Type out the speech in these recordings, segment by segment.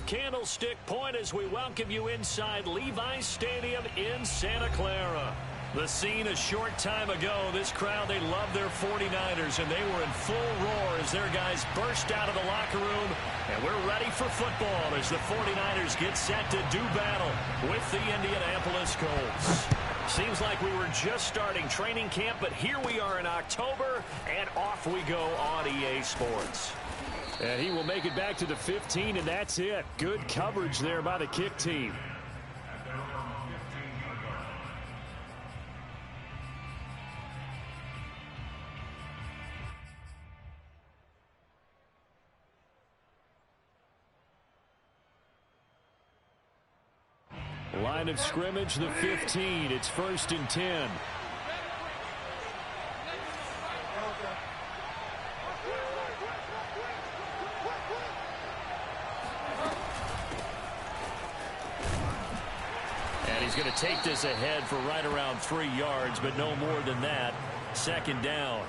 Candlestick Point as we welcome you inside Levi's Stadium in Santa Clara. The scene a short time ago, this crowd, they love their 49ers, and they were in full roar as their guys burst out of the locker room. And we're ready for football as the 49ers get set to do battle with the Indianapolis Colts. Seems like we were just starting training camp, but here we are in October, and off we go on EA Sports. And he will make it back to the 15, and that's it. Good coverage there by the kick team. Line of scrimmage, the 15. It's 1st and 10. And he's going to take this ahead for right around 3 yards, but no more than that. 2nd down.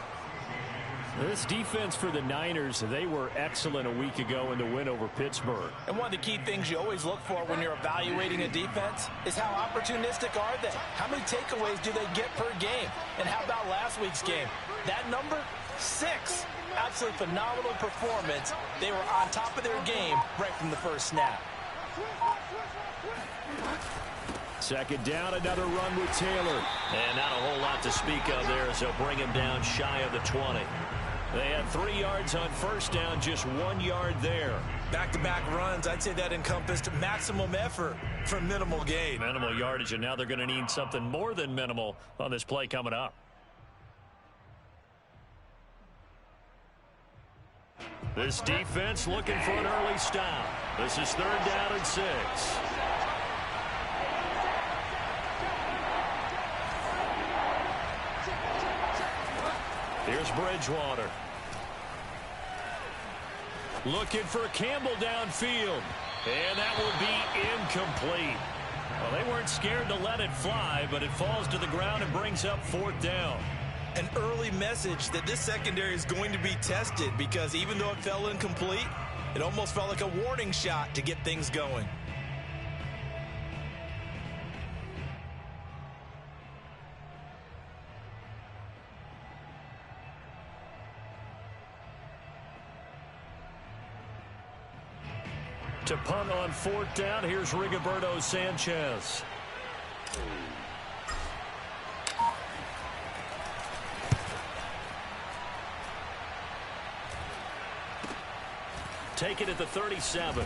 This defense for the Niners, they were excellent a week ago in the win over Pittsburgh. And one of the key things you always look for when you're evaluating a defense is how opportunistic are they? How many takeaways do they get per game? And how about last week's game? That number, 6. Absolutely phenomenal performance. They were on top of their game right from the first snap. 2nd down, another run with Taylor. And not a whole lot to speak of there as they'll bring him down shy of the 20. They had 3 yards on 1st down, just 1 yard there. Back-to-back runs, I'd say that encompassed maximum effort for minimal gain. Minimal yardage, and now they're going to need something more than minimal on this play coming up. This defense looking for an early stop. This is 3rd down and 6. Here's Bridgewater. Looking for Campbell downfield. And that will be incomplete. Well, they weren't scared to let it fly, but it falls to the ground and brings up 4th down. An early message that this secondary is going to be tested because even though it fell incomplete, it almost felt like a warning shot to get things going. To punt on 4th down, here's Rigoberto Sanchez. Take it at the 37.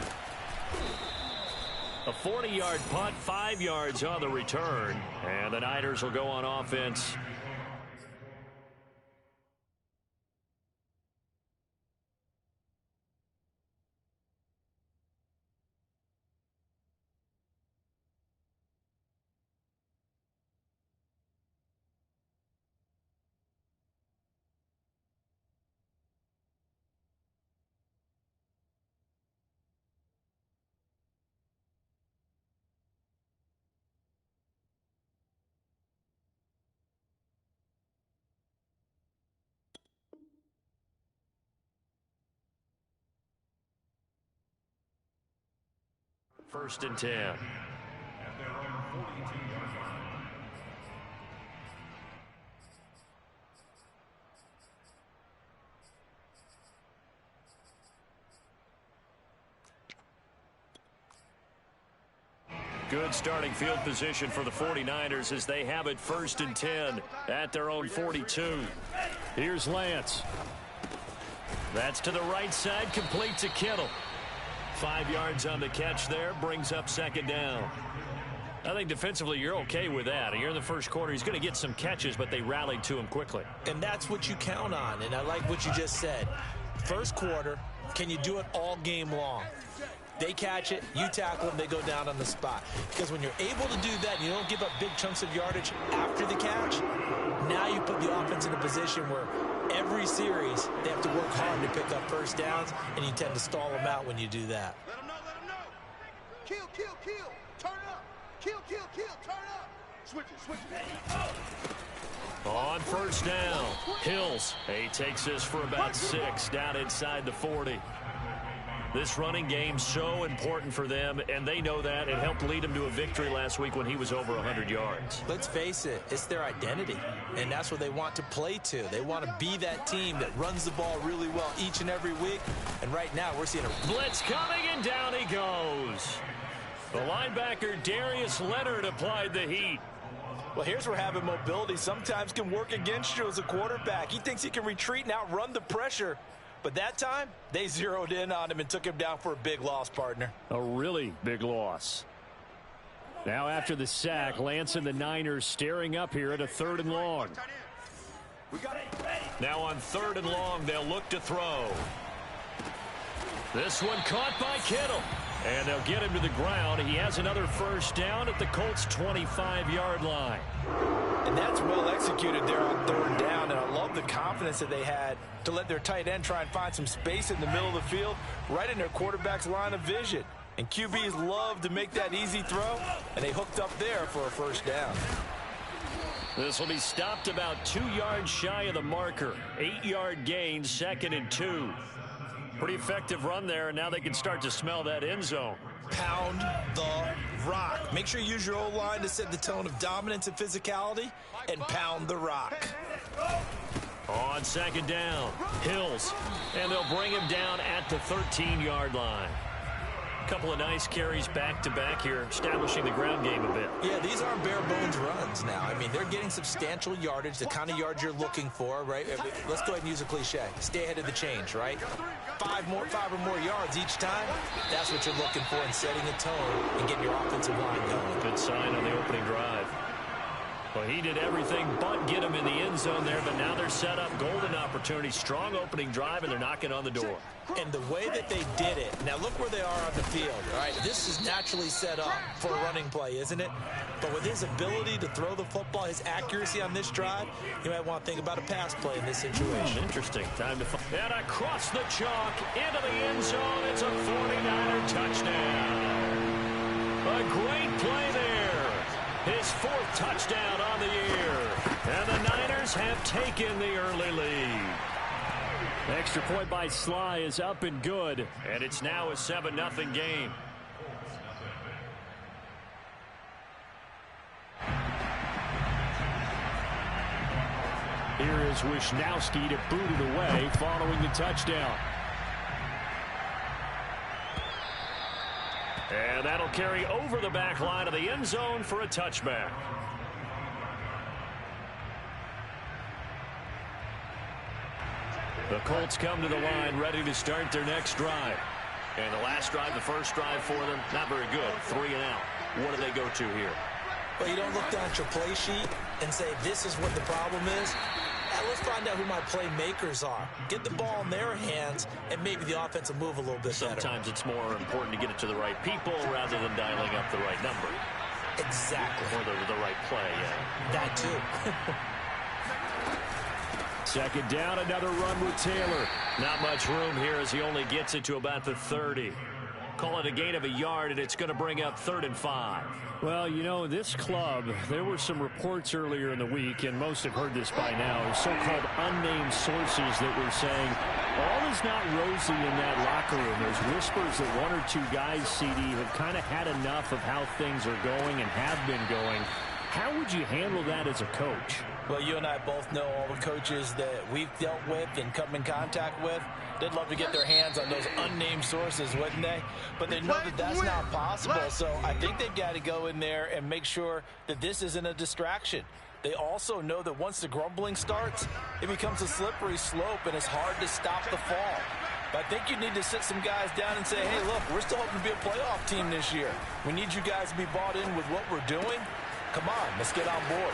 A 40-yard punt, 5 yards on the return. And the Niners will go on offense. First and 10. Good starting field position for the 49ers as they have it 1st and 10 at their own 42. Here's Lance. That's to the right side, complete to Kittle. 5 yards on the catch there, brings up 2nd down. I think defensively you're okay with that. Here in the first quarter, he's going to get some catches, but they rallied to him quickly. And that's what you count on, and I like what you just said. First quarter, can you do it all game long? They catch it, you tackle them, they go down on the spot. Because when you're able to do that, and you don't give up big chunks of yardage after the catch, now you put the offense in a position where every series they have to work hard to pick up 1st downs, and you tend to stall them out when you do that. Let them know, let them know. Kill, kill, kill. Turn up. Kill, kill, kill. Turn up. Switch it, switch it. On 1st down, Hills. He takes this for about 6 down inside the 40. This running game so important for them, and they know that. It helped lead them to a victory last week when he was over 100 yards. Let's face it, it's their identity, and that's what they want to play to. They want to be that team that runs the ball really well each and every week, and right now we're seeing a blitz coming, and down he goes. The linebacker Darius Leonard applied the heat. Well, here's where having mobility sometimes can work against you as a quarterback. He thinks he can retreat and outrun the pressure. But that time, they zeroed in on him and took him down for a big loss, partner. A really big loss. Now after the sack, Lance and the Niners staring up here at a 3rd and long. Now on 3rd and long, they'll look to throw. This one caught by Kittle. And they'll get him to the ground. He has another first down at the Colts' 25-yard line. And that's well executed there on 3rd down. And I love the confidence that they had to let their tight end try and find some space in the middle of the field, right in their quarterback's line of vision. And QBs love to make that easy throw, and they hooked up there for a first down. This will be stopped about 2 yards shy of the marker. 8-yard gain, 2nd and 2. Pretty effective run there, and now they can start to smell that end zone. Pound the rock. Make sure you use your O-line to set the tone of dominance and physicality, and pound the rock. On 2nd down, Hills, and they'll bring him down at the 13-yard line. A couple of nice carries back-to-back here, establishing the ground game a bit. Yeah, these aren't bare-bones runs now. I mean, they're getting substantial yardage, the kind of yards you're looking for, right? Let's go ahead and use a cliche. Stay ahead of the change, right? 5 or more yards each time. That's what you're looking for in setting a tone and getting your offensive line going. Good sign on the opening drive. Well, he did everything but get him in the end zone there, but now they're set up. Golden opportunity, strong opening drive, and they're knocking on the door. And the way that they did it, now look where they are on the field, all right? This is naturally set up for a running play, isn't it? But with his ability to throw the football, his accuracy on this drive, you might want to think about a pass play in this situation. Interesting. Time to find. And across the chalk, into the end zone. It's a 49er touchdown. A great play there. His 4th touchdown on the year. And the Niners have taken the early lead. Extra point by Sly is up and good. And it's now a 7-0 game. Here is Wisnowski to boot it away following the touchdown. And that'll carry over the back line of the end zone for a touchback. The Colts come to the line ready to start their next drive. And the last drive, the first drive for them, not very good. 3 and out. What do they go to here? Well, you don't look down at your play sheet and say, this is what the problem is. Let's find out who my playmakers are. Get the ball in their hands, and maybe the offense will move a little bit better. Sometimes it's more important to get it to the right people rather than dialing up the right number. Exactly. Or the right play, yeah. That too. 2nd down, another run with Taylor. Not much room here as he only gets it to about the 30. Call it a gain of a yard, and it's going to bring up 3rd and 5. Well, you know, this club, there were some reports earlier in the week, and most have heard this by now, so-called unnamed sources that were saying all is not rosy in that locker room. There's whispers that 1 or 2 guys, CD, have kind of had enough of how things are going and have been going. How would you handle that as a coach? Well, you and I both know all the coaches that we've dealt with and come in contact with. They'd love to get their hands on those unnamed sources, wouldn't they? But they know that that's not possible. So I think they've got to go in there and make sure that this isn't a distraction. They also know that once the grumbling starts, it becomes a slippery slope, and it's hard to stop the fall. But I think you need to sit some guys down and say, hey, look, we're still hoping to be a playoff team this year. We need you guys to be bought in with what we're doing. Come on, let's get on board.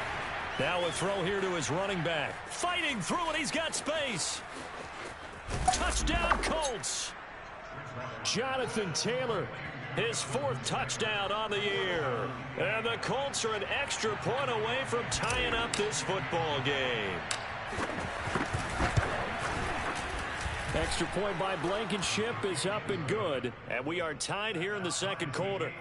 Now a throw here to his running back. Fighting through it, he's got space. Touchdown, Colts. Jonathan Taylor, his 4th touchdown on the year. And the Colts are an extra point away from tying up this football game. Extra point by Blankenship is up and good. And we are tied here in the 2nd quarter.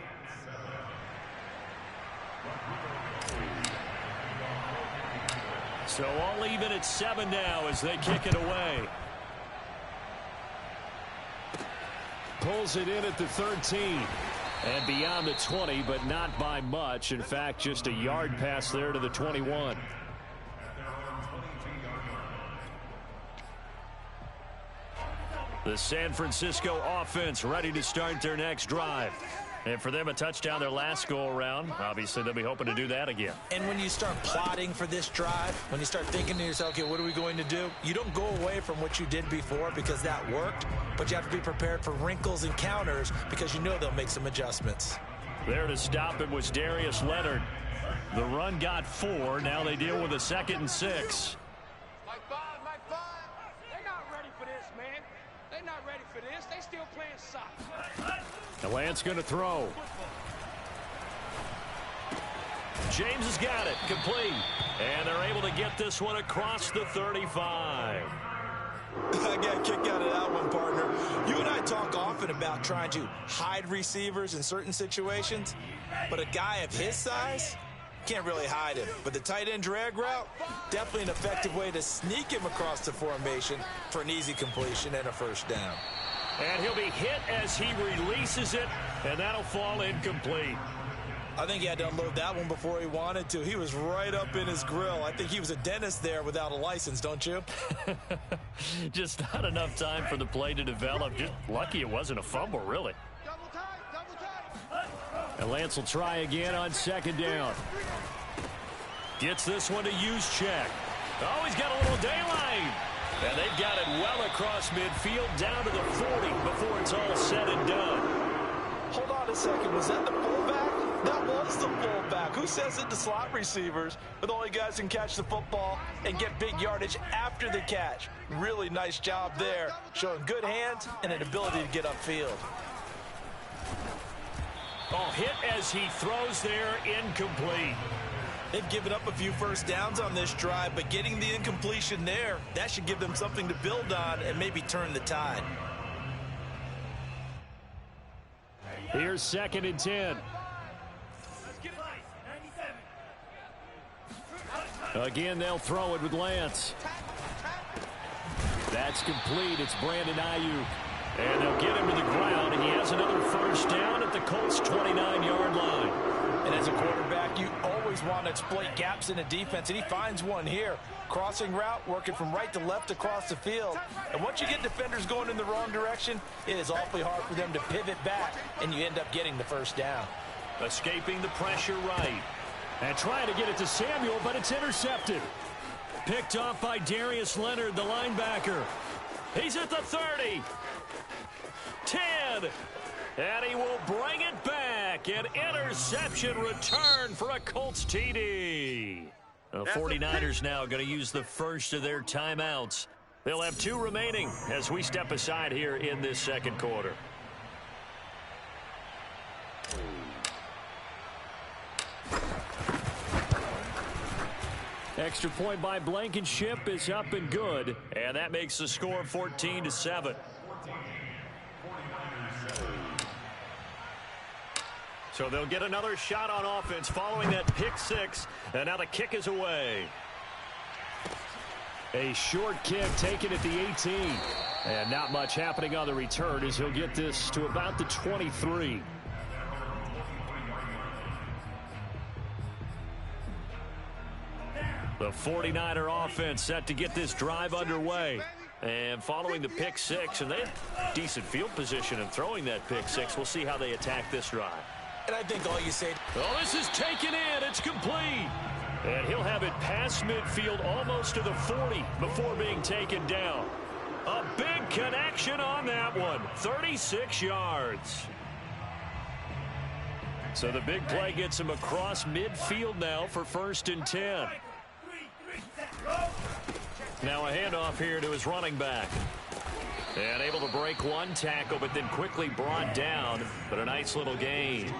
So all even at 7 now as they kick it away. pulls it in at the 13. And beyond the 20, but not by much. In fact, just a yard pass there to the 21. The San Francisco offense ready to start their next drive. And for them, a touchdown their last go-around. Obviously, they'll be hoping to do that again. And when you start plotting for this drive, when you start thinking to yourself, okay, what are we going to do? You don't go away from what you did before because that worked, but you have to be prepared for wrinkles and counters because you know they'll make some adjustments. There to stop it was Darius Leonard. The run got 4. Now they deal with a 2nd and 6. Mike 5. They're not ready for this, man. They're not ready for this. They still playing soccer. The Lance going to throw. James has got it. Complete. And they're able to get this one across the 35. I got a kick out of that one, partner. You and I talk often about trying to hide receivers in certain situations, but a guy of his size can't really hide him. But the tight end drag route, definitely an effective way to sneak him across the formation for an easy completion and a first down. And he'll be hit as he releases it, and that'll fall incomplete. I think he had to unload that one before he wanted to. He was right up in his grill. I think he was a dentist there without a license, don't you? Just not enough time for the play to develop. Just lucky it wasn't a fumble, really. Double tight. And Lance will try again on 2nd down. Gets this one to Juszczyk. Oh, he's got a little daylight. And they've got it well across midfield down to the 40 before it's all said and done. Hold on a second. Was that the fullback? That was the fullback. Who says it to slot receivers? But the only guys can catch the football and get big yardage after the catch. Really nice job there, showing good hands and an ability to get upfield. Oh, hit as he throws there, incomplete. They've given up a few first downs on this drive, but getting the incompletion there, that should give them something to build on and maybe turn the tide. Here's 2nd and 10. Again, they'll throw it with Lance. That's complete. It's Brandon Ayuk. And they'll get him to the ground, and he has another first down at the Colts' 29-yard line. And as a quarterback, you always want to exploit gaps in a defense, and he finds one here. Crossing route, working from right to left across the field. And once you get defenders going in the wrong direction, it is awfully hard for them to pivot back, and you end up getting the first down. Escaping the pressure right. And trying to get it to Samuel, but it's intercepted. Picked off by Darius Leonard, the linebacker. He's at the 30. 10. And he will bring it back. An interception return for a Colts TD. The 49ers now going to use the first of their timeouts. They'll have 2 remaining as we step aside here in this 2nd quarter. Extra point by Blankenship is up and good. And that makes the score 14-7. So they'll get another shot on offense following that pick 6. And now the kick is away. A short kick taken at the 18. And not much happening on the return as he'll get this to about the 23. The 49er offense set to get this drive underway. And following the pick 6, and they have decent field position in throwing that pick 6. We'll see how they attack this drive. And I think all you say... Oh, this is taken in. It's complete. And he'll have it past midfield almost to the 40 before being taken down. A big connection on that one. 36 yards. So the big play gets him across midfield now for 1st and 10. Now a handoff here to his running back. And able to break one tackle, but then quickly brought down. But a nice little gain.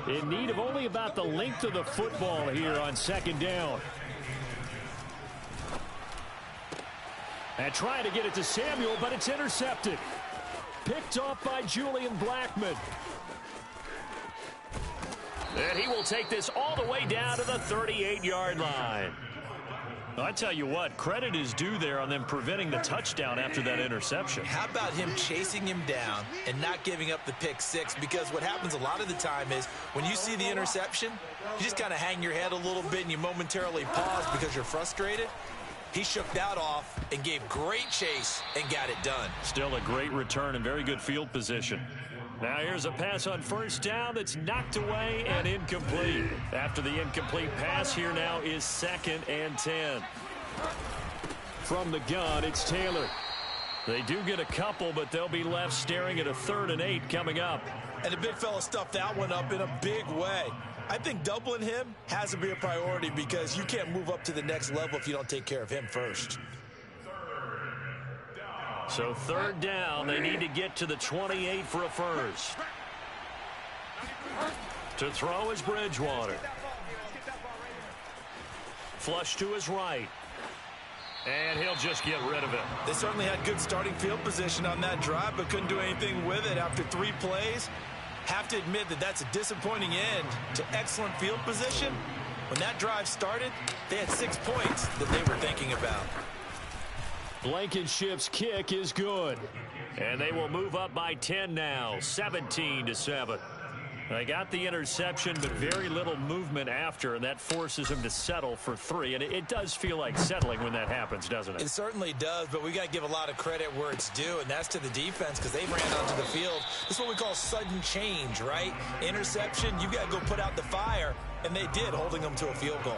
In need of only about the length of the football here on 2nd down. And trying to get it to Samuel, but it's intercepted. Picked off by Julian Blackman. And he will take this all the way down to the 38-yard line. I tell you what, credit is due there on them preventing the touchdown after that interception. How about him chasing him down and not giving up the pick six? Because what happens a lot of the time is when you see the interception, you just kind of hang your head a little bit and you momentarily pause because you're frustrated. He shook that off and gave great chase and got it done. Still a great return and very good field position. Now here's a pass on first down that's knocked away and incomplete. After the incomplete pass, here now is 2nd and 10. From the gun, it's Taylor. They do get a couple, but they'll be left staring at a 3rd and 8 coming up. And the big fella stuffed that one up in a big way. I think doubling him has to be a priority because you can't move up to the next level if you don't take care of him first. So 3rd down, they need to get to the 28 for a first. To throw is Bridgewater. Flush to his right. And he'll just get rid of it. They certainly had good starting field position on that drive, but couldn't do anything with it after 3 plays. Have to admit that that's a disappointing end to excellent field position. When that drive started, they had 6 points that they were thinking about. Blankenship's kick is good. And they will move up by 10 now, 17-7. They got the interception, but very little movement after, and that forces them to settle for 3. And it does feel like settling when that happens, doesn't it? It certainly does, but we got to give a lot of credit where it's due, and that's to the defense because they ran onto the field. This is what we call sudden change, right? Interception, you got to go put out the fire, and they did, holding them to a field goal.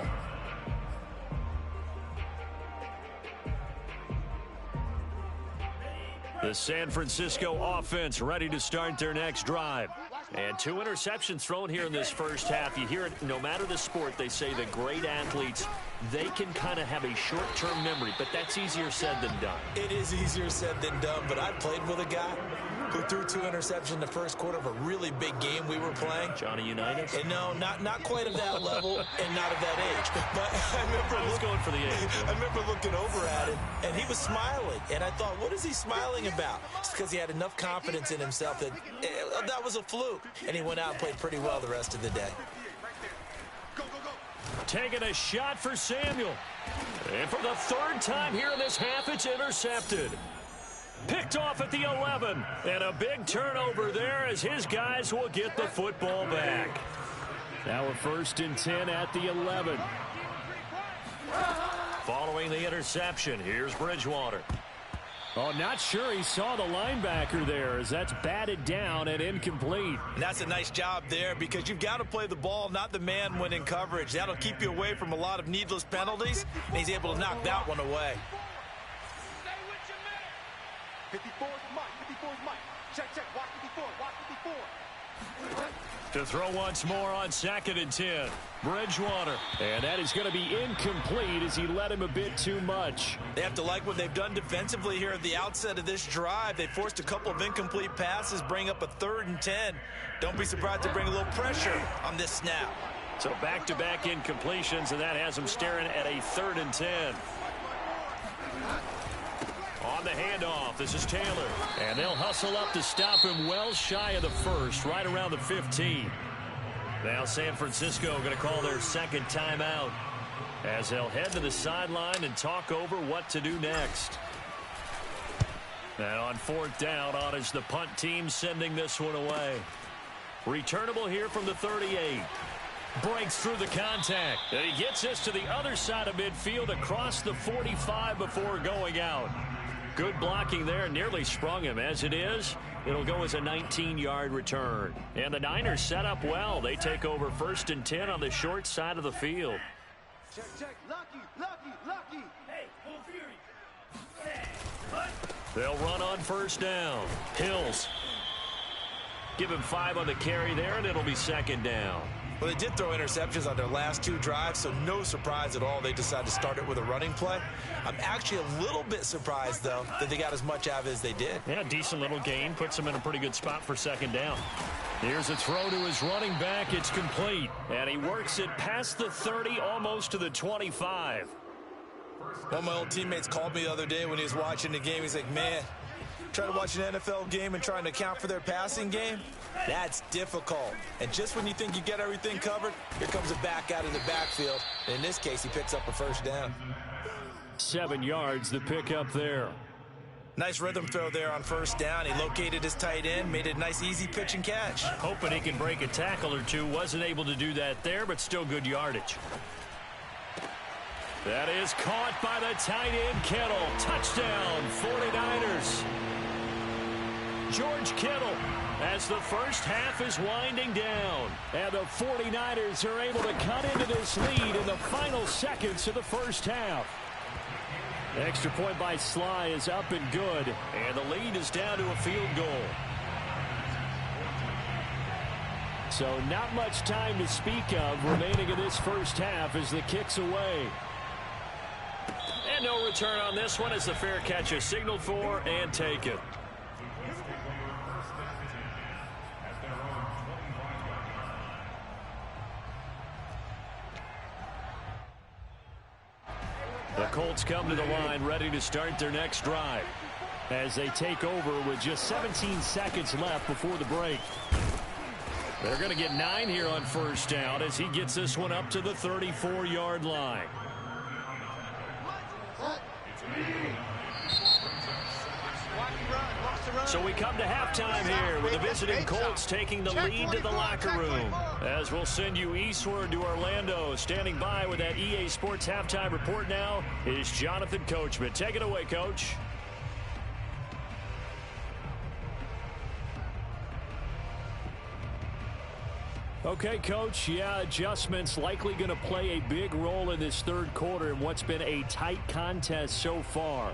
The San Francisco offense ready to start their next drive. And 2 interceptions thrown here in this first half. You hear it no matter the sport. They say the great athletes, they can kind of have a short-term memory, but that's easier said than done. It is easier said than done, but I played with a guy who threw 2 interceptions in the first quarter of a really big game we were playing. Johnny Unitas? And no, not quite of that level and not of that age. But I was going for the age. I remember looking over at him, and he was smiling. And I thought, what is he smiling about? It's because he had enough confidence in himself that that was a fluke. And he went out and played pretty well the rest of the day. Taking a shot for Samuel. And for the 3rd time here in this half, it's intercepted. Picked off at the 11. And a big turnover there as his guys will get the football back. Now a 1st and 10 at the 11. Following the interception, here's Bridgewater. Oh, not sure he saw the linebacker there as that's batted down and incomplete. And that's a nice job there because you've got to play the ball, not the man when in coverage. That'll keep you away from a lot of needless penalties, and he's able to knock that one away. 54 is Mike. 54 is Mike. Check. Watch 54. Watch 54. To throw once more on 2nd and 10. Bridgewater. And that is going to be incomplete as he led him a bit too much. They have to like what they've done defensively here at the outset of this drive. They forced a couple of incomplete passes, bring up a 3rd and 10. Don't be surprised to bring a little pressure on this snap. So back-to-back incompletions, and that has them staring at a 3rd and 10. On the handoff, this is Taylor. And they'll hustle up to stop him well shy of the 1st, right around the 15. Now San Francisco going to call their 2nd timeout as they'll head to the sideline and talk over what to do next. And on 4th down, on is the punt team sending this one away. Returnable here from the 38. Breaks through the contact. And he gets us to the other side of midfield across the 45 before going out. Good blocking there, nearly sprung him. As it is, it'll go as a 19-yard return. And the Niners set up well. They take over 1st and 10 on the short side of the field. Check. Lucky. Hey, full fury. They'll run on 1st down. Hills. Give him 5 on the carry there, and it'll be 2nd down. Well, they did throw interceptions on their last 2 drives, so no surprise at all they decided to start it with a running play. I'm actually a little bit surprised, though, that they got as much out of it as they did. Yeah, decent little gain. Puts them in a pretty good spot for 2nd down. Here's a throw to his running back. It's complete. And he works it past the 30, almost to the 25. One of my old teammates called me the other day when he was watching the game. He's like, man, trying to watch an NFL game and trying to account for their passing game, that's difficult. And just when you think you get everything covered, here comes a back out of the backfield. And in this case, he picks up a 1st down. 7 yards the pick up there. Nice rhythm throw there on first down. He located his tight end, made it a nice easy pitch and catch. Hoping he can break a tackle or two. Wasn't able to do that there, but still good yardage. That is caught by the tight end, Kittle. Touchdown, 49ers. George Kittle, as the first half is winding down. And the 49ers are able to cut into this lead in the final seconds of the first half. The extra point by Sly is up and good. And the lead is down to a field goal. So not much time to speak of remaining in this first half as the kick's away. And no return on this one as the fair catch is signaled for and taken. The Colts come to the line ready to start their next drive as they take over with just 17 seconds left before the break. They're going to get 9 here on first down as he gets this one up to the 34-yard line. So we come to halftime here with the visiting Colts taking the lead to the locker room. As we'll send you eastward to Orlando. Standing by with that EA Sports halftime report now is Jonathan Coachman. Take it away, Coach. Okay, Coach. Yeah, adjustments likely going to play a big role in this third quarter in what's been a tight contest so far.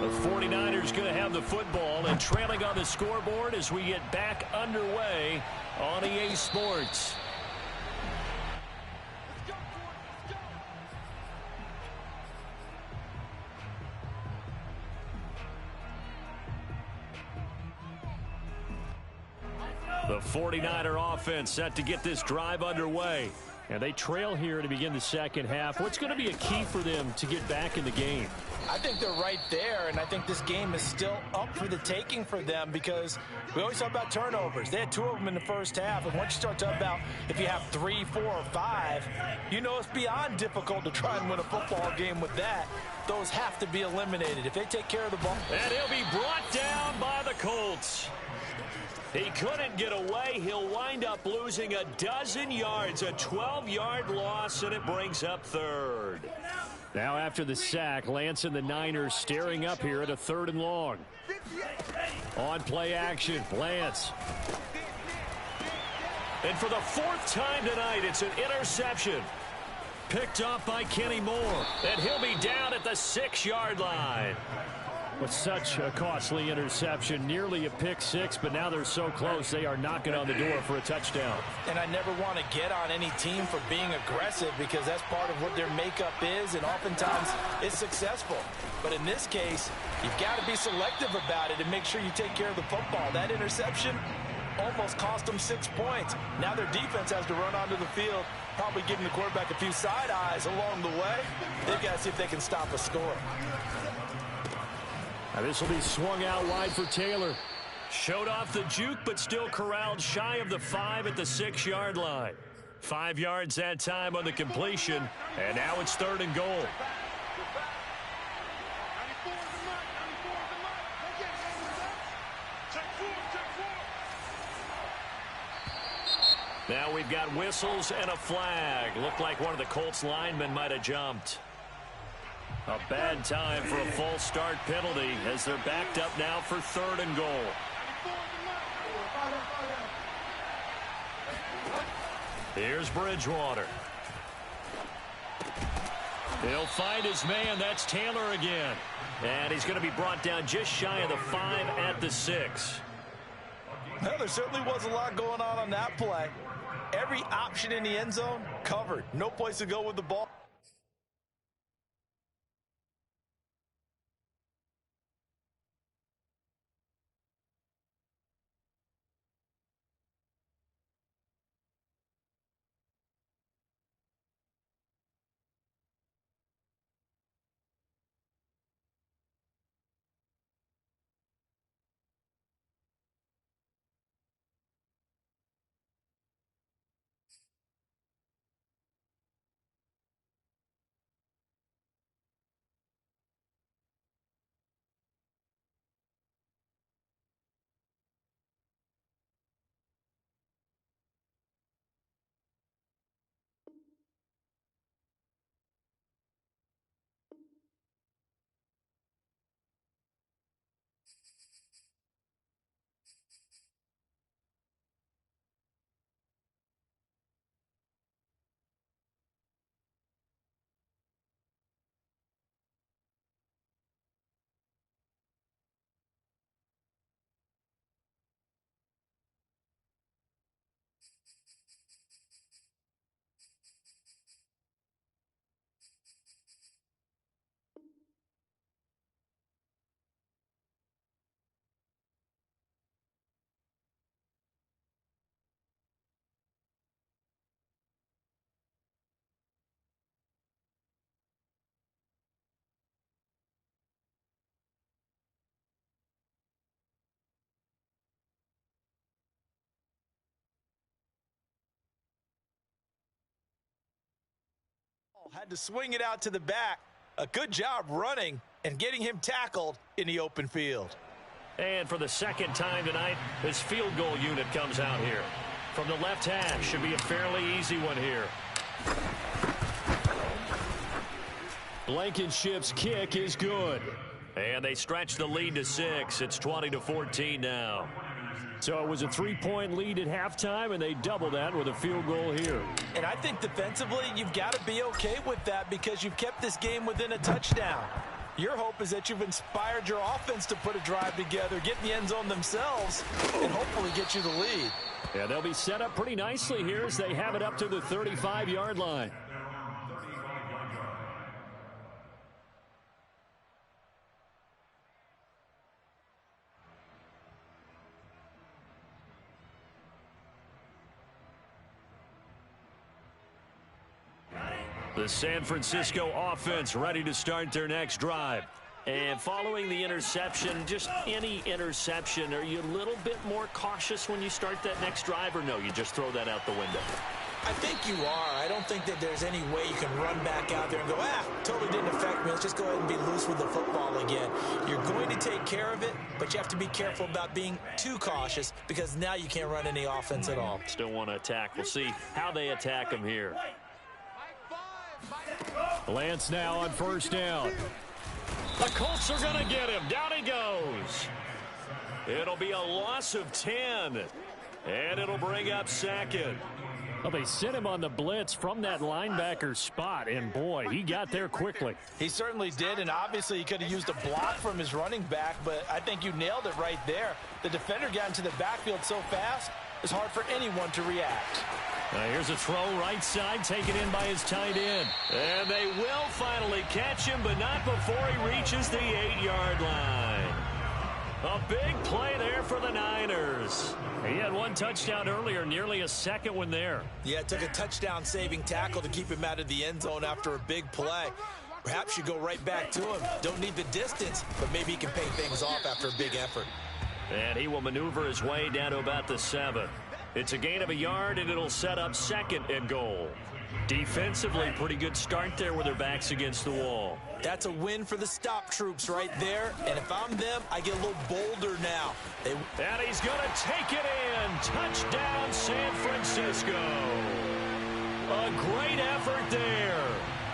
The 49ers going to have the football and trailing on the scoreboard as we get back underway on EA Sports. The 49er offense set to get this drive underway. And they trail here to begin the second half. What's going to be a key for them to get back in the game? I think they're right there, and I think this game is still up for the taking for them because we always talk about turnovers. They had 2 of them in the first half, and once you start talking about if you have 3, 4, or 5, you know it's beyond difficult to try and win a football game with that. Those have to be eliminated if they take care of the ball. And he'll be brought down by the Colts. He couldn't get away. He'll wind up losing a dozen yards, a 12-yard loss, and it brings up third. Now after the sack, Lance and the Niners staring up here at a 3rd and long. On play action, Lance. And for the 4th time tonight, it's an interception. Picked off by Kenny Moore. And he'll be down at the 6-yard line. With such a costly interception, nearly a pick 6, but now they're so close they are knocking on the door for a touchdown. And I never want to get on any team for being aggressive because that's part of what their makeup is, and oftentimes it's successful. But in this case, you've got to be selective about it and make sure you take care of the football. That interception almost cost them 6 points. Now their defense has to run onto the field, probably giving the quarterback a few side eyes along the way. They've got to see if they can stop a score. Now this will be swung out wide for Taylor. Showed off the juke, but still corralled shy of the 5 at the 6-yard line. 5 yards that time on the completion, and now it's 3rd and goal. Now we've got whistles and a flag. Looked like one of the Colts linemen might have jumped. A bad time for a false start penalty as they're backed up now for 3rd and goal. Here's Bridgewater. He'll find his man. That's Taylor again. And he's going to be brought down just shy of the 5 at the 6. Well, there certainly was a lot going on that play. Every option in the end zone covered. No place to go with the ball. Had to swing it out to the back. A good job running and getting him tackled in the open field. And for the second time tonight, this field goal unit comes out here. From the left hash, should be a fairly easy one here. Blankenship's kick is good. And they stretch the lead to 6. It's 20-14 now. So it was a 3-point lead at halftime, and they double that with a field goal here. And I think defensively, you've got to be okay with that because you've kept this game within a touchdown. Your hope is that you've inspired your offense to put a drive together, get in the end zone themselves, and hopefully get you the lead. Yeah, they'll be set up pretty nicely here as they have it up to the 35-yard line. The San Francisco offense ready to start their next drive. And following the interception, just any interception, are you a little bit more cautious when you start that next drive, or no, you just throw that out the window? I think you are. I don't think that there's any way you can run back out there and go, totally didn't affect me. Let's just go ahead and be loose with the football again. You're going to take care of it, but you have to be careful about being too cautious because now you can't run any offense at all. Still want to attack. We'll see how they attack them here. Lance now on first down. The Colts are going to get him. Down he goes. It'll be a loss of 10. And it'll bring up second. Well, they sent him on the blitz from that linebacker spot, and boy, he got there quickly. He certainly did, and obviously he could have used a block from his running back, but I think you nailed it right there. The defender got into the backfield so fast, it's hard for anyone to react. Here's a throw right side, taken in by his tight end. And they will finally catch him, but not before he reaches the 8-yard line. A big play there for the Niners. He had one touchdown earlier, nearly a second one there. Yeah, it took a touchdown-saving tackle to keep him out of the end zone after a big play. Perhaps you go right back to him. Don't need the distance, but maybe he can pay things off after a big effort. And he will maneuver his way down to about the 7. It's a gain of a yard, and it'll set up second and goal. Defensively, pretty good start there with their backs against the wall. That's a win for the stop troops right there. And if I'm them, I get a little bolder now. And he's going to take it in. Touchdown, San Francisco. A great effort there.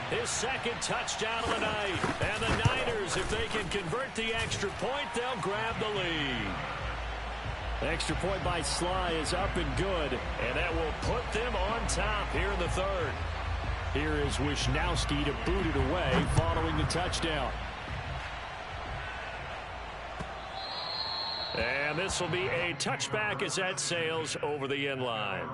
His second touchdown of the night. And the Niners, if they can convert the extra point, they'll grab the lead. Extra point by Sly is up and good, and that will put them on top here in the third. Here is Wisnowski to boot it away following the touchdown. And this will be a touchback as that sails over the end line.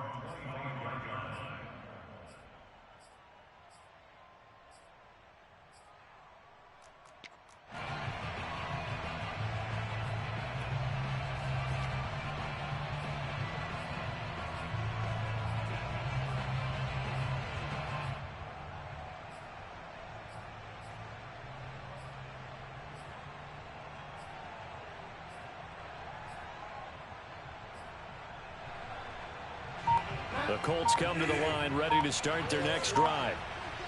The Colts come to the line ready to start their next drive.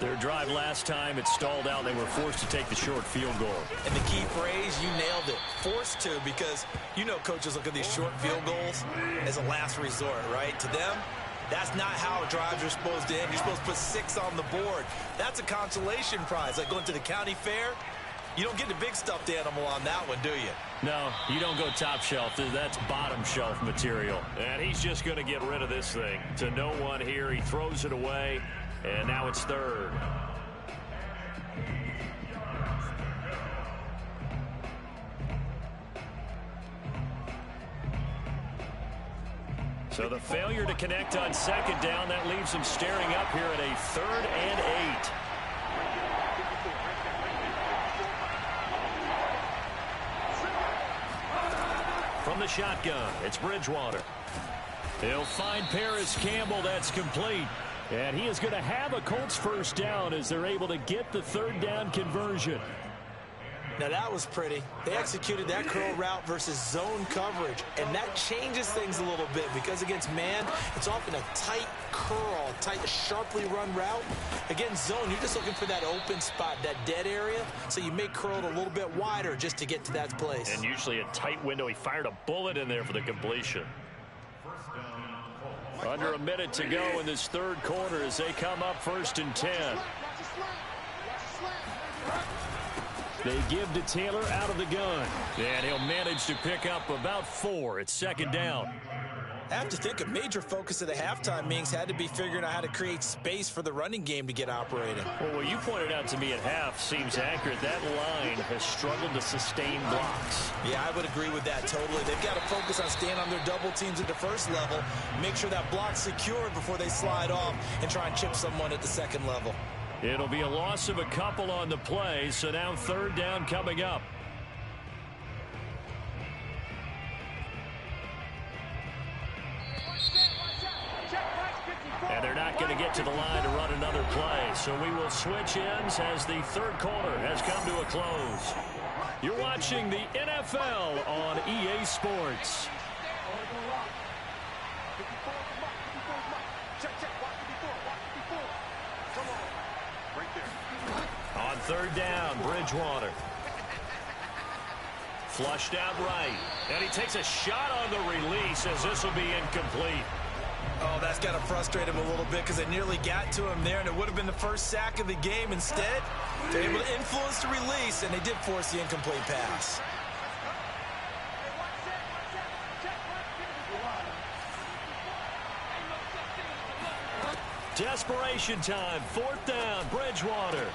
Their drive last time, it stalled out. They were forced to take the short field goal. And the key phrase, you nailed it. Forced to, because you know coaches look at these short field goals as a last resort, right? To them, that's not how drives are supposed to end. You're supposed to put 6 on the board. That's a consolation prize. Like going to the county fair, you don't get the big stuffed animal on that one, do you? No, you don't go top shelf. That's bottom shelf material. And he's just going to get rid of this thing. To no one here. He throws it away, and now it's third. So the failure to connect on second down, that leaves him staring up here at a 3rd and 8. From the shotgun, it's Bridgewater. He'll find Paris Campbell. That's complete. And he is going to have a Colts first down as they're able to get the 3rd down conversion. Now that was pretty. They executed that curl route versus zone coverage, and that changes things a little bit because against man, it's often a tight curl, tight, sharply run route. Against zone, you're just looking for that open spot, that dead area, so you may curl it a little bit wider just to get to that place. And usually a tight window. He fired a bullet in there for the completion. Under a minute to go in this 3rd quarter as they come up 1st and 10. They give to Taylor out of the gun. And he'll manage to pick up about 4. It's 2nd down. I have to think a major focus of the halftime meetings had to be figuring out how to create space for the running game to get operating. Well, what you pointed out to me at half seems accurate. That line has struggled to sustain blocks. Yeah, I would agree with that totally. They've got to focus on staying on their double teams at the first level, make sure that block's secured before they slide off and try and chip someone at the second level. It'll be a loss of a couple on the play, so now 3rd down coming up. And they're not going to get to the line to run another play, so we will switch ends as the 3rd quarter has come to a close. You're watching the NFL on EA Sports. On 3rd down, Bridgewater. Flushed out right. And he takes a shot on the release as this will be incomplete. Oh, that's got to frustrate him a little bit because they nearly got to him there, and it would have been the first sack of the game. Instead, they're able to influence the release, and they did force the incomplete pass. Desperation time. 4th down, Bridgewater.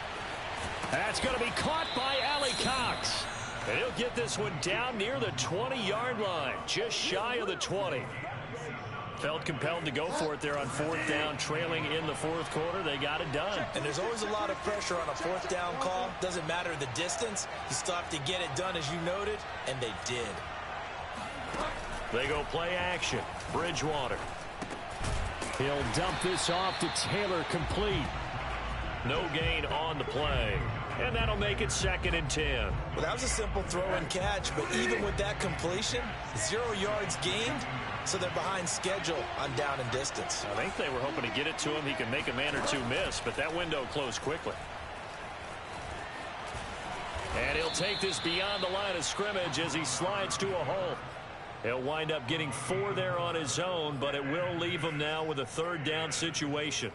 That's going to be caught by Ali Cox. And he'll get this one down near the 20-yard line, just shy of the 20. Felt compelled to go for it there on 4th down, trailing in the 4th quarter. They got it done. And there's always a lot of pressure on a 4th down call. Doesn't matter the distance. You still have to get it done, as you noted, and they did. They go play action. Bridgewater. He'll dump this off to Taylor, complete. No gain on the play. And that'll make it 2nd and 10. Well, that was a simple throw and catch, but even with that completion, 0 yards gained, so they're behind schedule on down and distance. I think they were hoping to get it to him. He could make a man or two miss, but that window closed quickly. And he'll take this beyond the line of scrimmage as he slides to a hole. He'll wind up getting 4 there on his own, but it will leave him now with a 3rd down situation.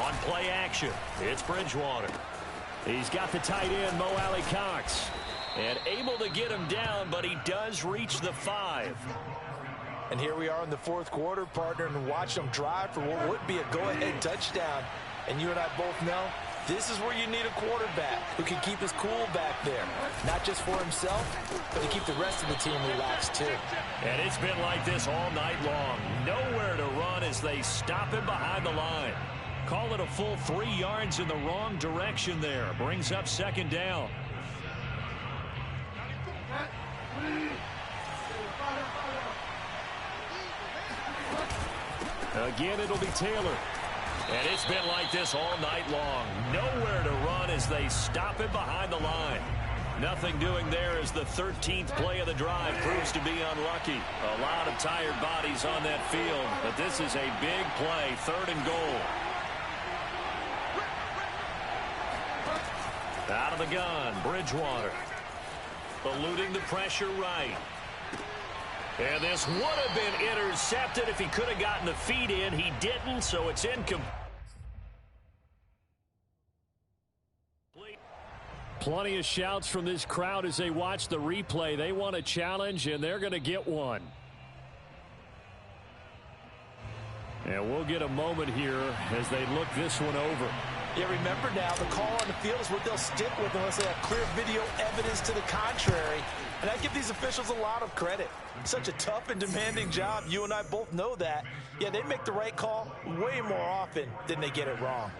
On play action, it's Bridgewater. He's got the tight end, Mo Ali Cox. And able to get him down, but he does reach the 5. And here we are in the 4th quarter, partner, and watch them drive for what would be a go-ahead touchdown. And you and I both know this is where you need a quarterback who can keep his cool back there. Not just for himself, but to keep the rest of the team relaxed too. And it's been like this all night long. Nowhere to run as they stop him behind the line. Call it a full 3 yards in the wrong direction there. Brings up 2nd down. Again, it'll be Taylor. And it's been like this all night long. Nowhere to run as they stop him behind the line. Nothing doing there as the 13th play of the drive proves to be unlucky. A lot of tired bodies on that field, but this is a big play, 3rd and goal. Out of the gun, Bridgewater. Eluding the pressure right. And this would have been intercepted if he could have gotten the feet in. He didn't, so it's incomplete. Plenty of shouts from this crowd as they watch the replay. They want a challenge, and they're going to get one. And we'll get a moment here as they look this one over. Yeah, remember now, the call on the field is what they'll stick with unless they have clear video evidence to the contrary. And I give these officials a lot of credit. Such a tough and demanding job. You and I both know that. Yeah, they make the right call way more often than they get it wrong.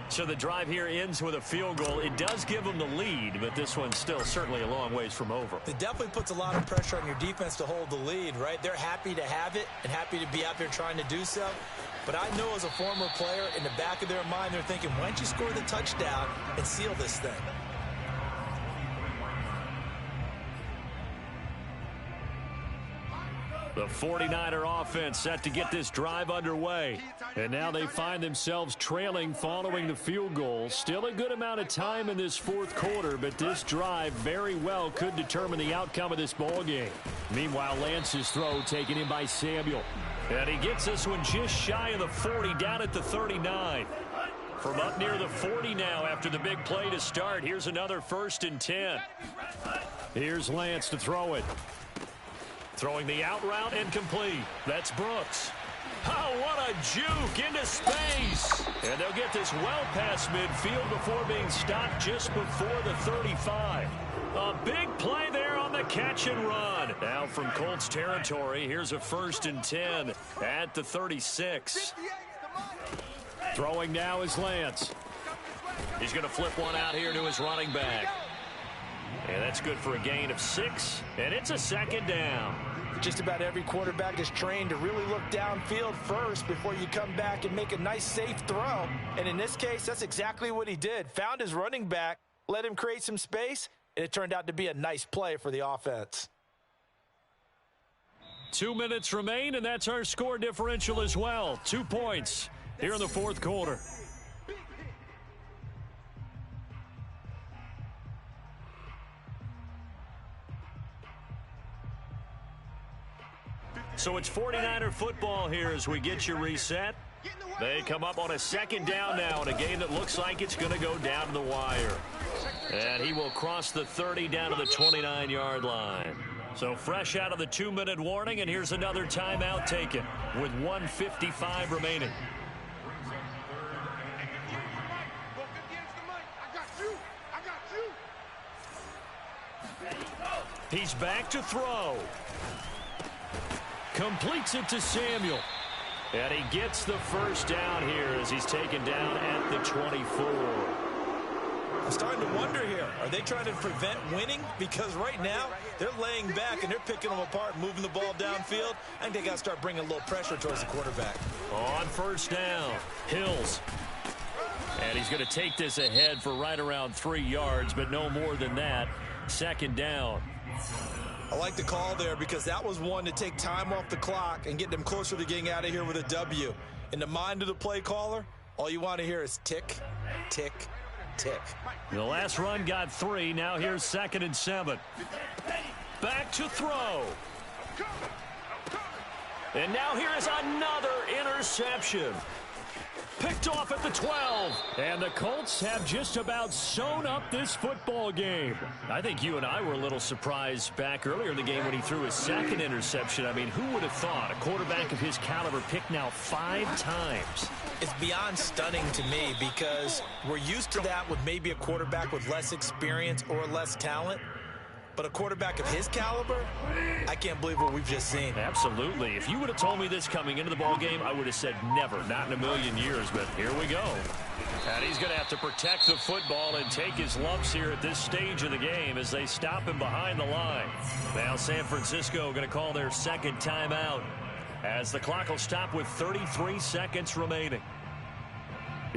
So the drive here ends with a field goal. It does give them the lead, but this one's still certainly a long ways from over. It definitely puts a lot of pressure on your defense to hold the lead, right? They're happy to have it and happy to be out there trying to do so. But I know as a former player, in the back of their mind, they're thinking, why don't you score the touchdown and seal this thing? The 49er offense set to get this drive underway. And now they find themselves trailing following the field goal. Still a good amount of time in this 4th quarter, but this drive very well could determine the outcome of this ball game. Meanwhile, Lance's throw taken in by Samuel. And he gets this one just shy of the 40, down at the 39. From up near the 40 now after the big play to start. Here's another 1st and 10. Here's Lance to throw it. Throwing the out route and complete. That's Brooks. Oh, what a juke into space. And they'll get this well past midfield before being stopped just before the 35. A big play there on the catch and run. Now from Colts territory, here's a 1st and 10 at the 36. Throwing now is Lance. He's going to flip one out here to his running back. And that's good for a gain of 6, and it's a 2nd down. Just about every quarterback is trained to really look downfield first before you come back and make a nice, safe throw. And in this case, that's exactly what he did. Found his running back, let him create some space, and it turned out to be a nice play for the offense. 2 minutes remain, and that's our score differential as well. 2 points here in the 4th quarter. So it's 49er football here as we get you reset. They come up on a 2nd down now in a game that looks like it's going to go down to the wire. And he will cross the 30 down to the 29-yard line. So fresh out of the 2-minute warning, and here's another timeout taken with 1:55 remaining. He's back to throw. Completes it to Samuel. And he gets the 1st down here as he's taken down at the 24. I'm starting to wonder here, are they trying to prevent winning? Because right now, they're laying back and they're picking them apart, moving the ball downfield. I think they got to start bringing a little pressure towards the quarterback. On 1st down, Hills. And he's going to take this ahead for right around 3 yards, but no more than that. 2nd down. I like the call there because that was one to take time off the clock and get them closer to getting out of here with a W. In the mind of the play caller, all you want to hear is tick, tick, tick. The last run got 3. Now here's 2nd and 7. Back to throw. And now here is another interception. Picked off at the 12. And the Colts have just about sewn up this football game. I think you and I were a little surprised back earlier in the game when he threw his 2nd interception. I mean, who would have thought a quarterback of his caliber picked now 5 times? It's beyond stunning to me because we're used to that with maybe a quarterback with less experience or less talent. But a quarterback of his caliber, I can't believe what we've just seen. Absolutely. If you would have told me this coming into the ball game, I would have said never, not in a million years. But here we go. And he's going to have to protect the football and take his lumps here at this stage of the game as they stop him behind the line. Now San Francisco going to call their 2nd timeout as the clock will stop with 33 seconds remaining.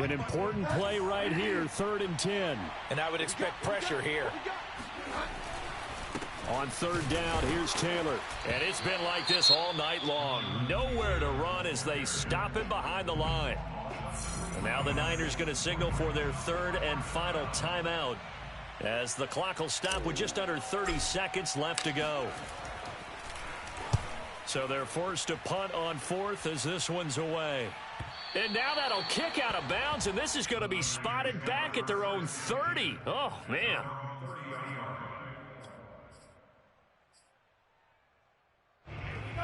An important play right here, 3rd and 10. And I would expect pressure here. On 3rd down, here's Taylor. And it's been like this all night long. Nowhere to run as they stop him behind the line. And now the Niners going to signal for their 3rd and final timeout, as the clock will stop with just under 30 seconds left to go. So they're forced to punt on 4th as this one's away. And now that'll kick out of bounds, and this is going to be spotted back at their own 30. Oh, man.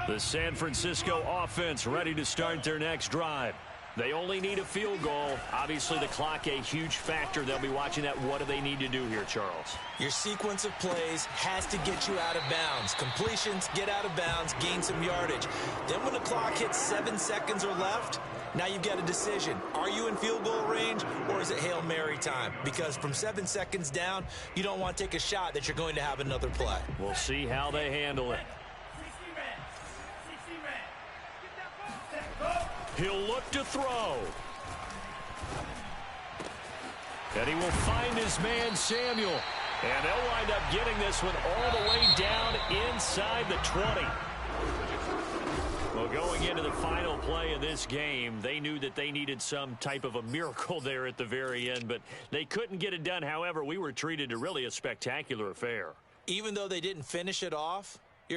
The San Francisco offense ready to start their next drive. They only need a field goal. Obviously, the clock a huge factor. They'll be watching that. What do they need to do here, Charles? Your sequence of plays has to get you out of bounds. Completions, get out of bounds, gain some yardage. Then when the clock hits 7 seconds or left, now you've got a decision. Are you in field goal range, or is it Hail Mary time? Because from 7 seconds down, you don't want to take a shot that you're going to have another play. We'll see how they handle it. He'll look to throw. And he will find his man, Samuel. And they'll wind up getting this one all the way down inside the 20. Well, going into the final play of this game, they knew that they needed some type of a miracle there at the very end, but they couldn't get it done. However, we were treated to really a spectacular affair. Even though they didn't finish it off,